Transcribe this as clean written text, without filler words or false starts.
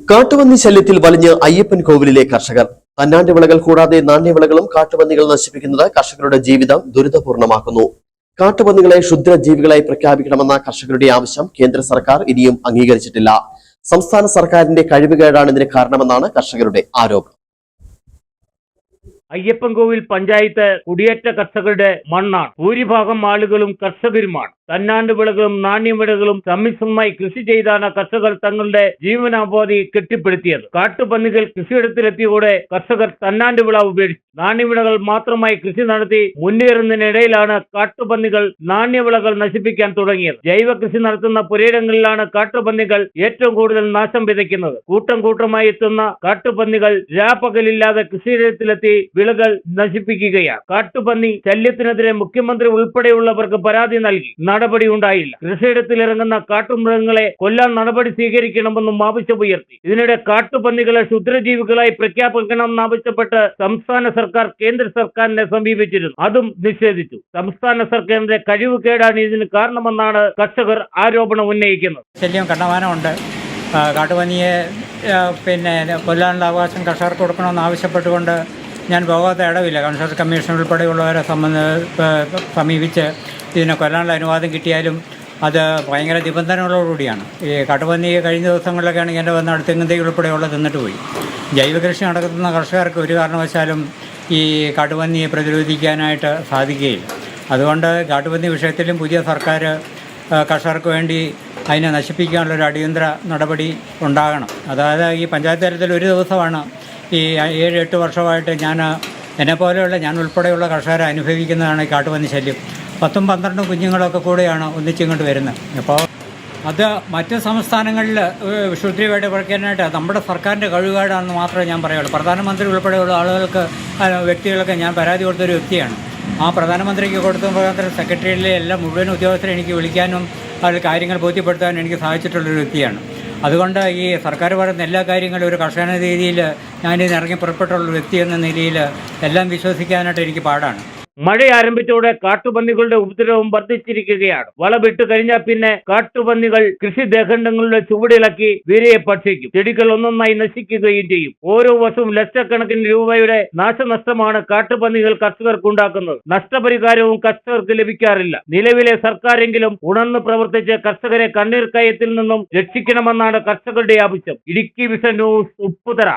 കാട്ടുപന്നി ശല്യത്തിൽ വലിഞ്ഞ് അയ്യപ്പൻ കോവിലിലെ കർഷകർ. തന്നാന്റെ വിളകൾ കൂടാതെ നാണ്യവിളകളും കാട്ടുപന്നികൾ നശിപ്പിക്കുന്നത് കർഷകരുടെ ജീവിതം ദുരിതപൂർണമാക്കുന്നു. കാട്ടുപന്നികളെ ക്ഷുദ്രജീവികളായി പ്രഖ്യാപിക്കണമെന്ന കർഷകരുടെ ആവശ്യം കേന്ദ്ര സർക്കാർ ഇനിയും അംഗീകരിച്ചിട്ടില്ല. സംസ്ഥാന സർക്കാരിന്റെ കഴിവുകേടാണ് ഇതിന് കാരണമെന്നാണ് കർഷകരുടെ ആരോപണം. അയ്യപ്പൻകോവിൽ പഞ്ചായത്ത് കുടിയേറ്റ കർഷകരുടെ മണ്ണാണ്. ഭൂരിഭാഗം ആളുകളും കർഷകരുമാണ്. തന്നാണ്ട് വിളകളും നാണ്യവിളകളും സമ്മിശ്രമായി കൃഷി ചെയ്താണ് കർഷകർ തങ്ങളുടെ ജീവനോപാധി കെട്ടിപ്പടുത്തിയത്. കാട്ടുപന്നികൾ കൃഷിയിടത്തിലെത്തിയോടെ കർഷകർ തന്നാണ്ട് വിള ഉപേക്ഷിച്ചു നാണ്യവിളകൾ മാത്രമായി കൃഷി നടത്തി മുന്നേറുന്നതിനിടയിലാണ് കാട്ടുപന്നികൾ നാണ്യവിളകൾ നശിപ്പിക്കാൻ തുടങ്ങിയത്. ജൈവ കൃഷി നടത്തുന്ന പുരയിടങ്ങളിലാണ് കാട്ടുപന്നികൾ ഏറ്റവും കൂടുതൽ നാശം വിതയ്ക്കുന്നത്. കൂട്ടം കൂട്ടമായി എത്തുന്ന കാട്ടുപന്നികൾ രാപ്പകലില്ലാതെ കൃഷിയിടത്തിലെത്തി വിളകൾ നശിപ്പിക്കുകയാണ്. കാട്ടുപന്നി ശല്യത്തിനെതിരെ മുഖ്യമന്ത്രി ഉൾപ്പെടെയുള്ളവർക്ക് പരാതി നൽകി. നടപടി ഉണ്ടായില്ല. കൃഷിയിടത്തിലിറങ്ങുന്ന കാട്ടുമൃഗങ്ങളെ കൊല്ലാൻ നടപടി സ്വീകരിക്കണമെന്നും ആവശ്യമുയർത്തി. ഇതിനിടെ കാട്ടുപന്നികളെ ക്ഷുദ്രജീവികളായി പ്രഖ്യാപിക്കണമെന്നാവശ്യപ്പെട്ട് സംസ്ഥാന സർക്കാർ കേന്ദ്ര സർക്കാരിനെ സമീപിച്ചിരുന്നു. അതും നിഷേധിച്ചു. സംസ്ഥാന സർക്കാരിന്റെ കഴിവുകേടാണ് ഇതിന് കാരണമെന്നാണ് കർഷകർ ആരോപണം ഉന്നയിക്കുന്നത്. ശല്യം കണ്ടമാനമുണ്ട്. കാട്ടുപന്നിയെ കൊല്ലാനുള്ള അവകാശം കർഷകർക്ക് കൊടുക്കണമെന്ന് ആവശ്യപ്പെട്ടുകൊണ്ട് ഞാൻ പോകാത്ത ഇടവില്ല. കൺസർ കമ്മീഷൻ ഉൾപ്പെടെയുള്ളവരെ സമീപിച്ച് ഇതിനെ കൊല്ലാനുള്ള അനുവാദം കിട്ടിയാലും അത് ഭയങ്കര നിബന്ധനകളോടുകൂടിയാണ്. ഈ കാട്ടുപന്നിയെ കഴിഞ്ഞ ദിവസങ്ങളിലൊക്കെ ആണെങ്കിൽ എൻ്റെ വന്ന് അടുത്തെങ്ങും ഉൾപ്പെടെയുള്ള തിന്നിട്ട് പോയി. ജൈവ കൃഷി നടത്തുന്ന കർഷകർക്ക് ഒരു കാരണവശാലും ഈ കാട്ടുപന്നിയെ പ്രതിരോധിക്കാനായിട്ട് സാധിക്കുകയില്ല. അതുകൊണ്ട് കാട്ടുപന്നി വിഷയത്തിലും പുതിയ സർക്കാർ കർഷകർക്ക് വേണ്ടി അതിനെ നശിപ്പിക്കാനുള്ളൊരു അടിയന്തര നടപടി ഉണ്ടാകണം. അതായത് ഈ പഞ്ചായത്ത് തലത്തിൽ ഒരു ദിവസമാണ് ഈ 7-8 വർഷമായിട്ട് എന്നെപ്പോലെയുള്ള ഞാൻ ഉൾപ്പെടെയുള്ള കർഷകരെ അനുഭവിക്കുന്നതാണ് ഈ കാട്ടുപന്നി ശല്യം. 10-12 കുഞ്ഞുങ്ങളൊക്കെ കൂടെയാണ് ഒന്നിച്ചിങ്ങോട്ട് വരുന്നത്. അപ്പോൾ അത് മറ്റ് സംസ്ഥാനങ്ങളിൽ ക്ഷുദ്രമായിട്ട് കുറയ്ക്കാനായിട്ട് നമ്മുടെ സർക്കാരിൻ്റെ കഴിവുകേടാണെന്ന് മാത്രമേ ഞാൻ പറയുള്ളൂ. പ്രധാനമന്ത്രി ഉൾപ്പെടെയുള്ള വ്യക്തികൾക്ക് ഞാൻ പരാതി കൊടുത്തൊരു വ്യക്തിയാണ്. ആ പ്രധാനമന്ത്രിക്ക് കൊടുത്ത മുഖാന്തരം സെക്രട്ടറിയിലെ എല്ലാ മുഴുവൻ ഉദ്യോഗസ്ഥരെ എനിക്ക് വിളിക്കാനും അതിൽ കാര്യങ്ങൾ ബോധ്യപ്പെടുത്താനും എനിക്ക് സാധിച്ചിട്ടുള്ളൊരു വ്യക്തിയാണ്. അതുകൊണ്ട് ഈ സർക്കാർ പറയുന്ന എല്ലാ കാര്യങ്ങളും ഒരു കർഷകന രീതിയിൽ ഞാനിത് ഇറങ്ങി പുറപ്പെട്ടുള്ള വ്യക്തി എന്ന നിലയിൽ എല്ലാം വിശ്വസിക്കാനായിട്ട് എനിക്ക് പാടാണ്. മഴ ആരംഭിച്ചതോടെ കാട്ടുപന്നികളുടെ ഉപദ്രവം വർദ്ധിച്ചിരിക്കുകയാണ്. വളവിട്ട് കഴിഞ്ഞാൽ പിന്നെ കാട്ടുപന്നികൾ കൃഷിദേഹണ്ഡങ്ങളുടെ ചുവടിളക്കി വിരയെ ഭക്ഷിക്കും. ചെടികൾ ഒന്നൊന്നായി നശിക്കുകയും ചെയ്യും. ഓരോ വർഷവും ലക്ഷക്കണക്കിന് രൂപയുടെ നാശനഷ്ടമാണ് കാട്ടുപന്നികൾ കർഷകർക്കുണ്ടാക്കുന്നത്. നഷ്ടപരിഹാരവും കർഷകർക്ക് ലഭിക്കാറില്ല. നിലവിലെ സർക്കാരെങ്കിലും ഉണർന്ന് പ്രവർത്തിച്ച് കർഷകരെ കണ്ണീർ കയത്തിൽ നിന്നും രക്ഷിക്കണമെന്നാണ് കർഷകരുടെ ആവശ്യം. Idukki vision news, Upputhara.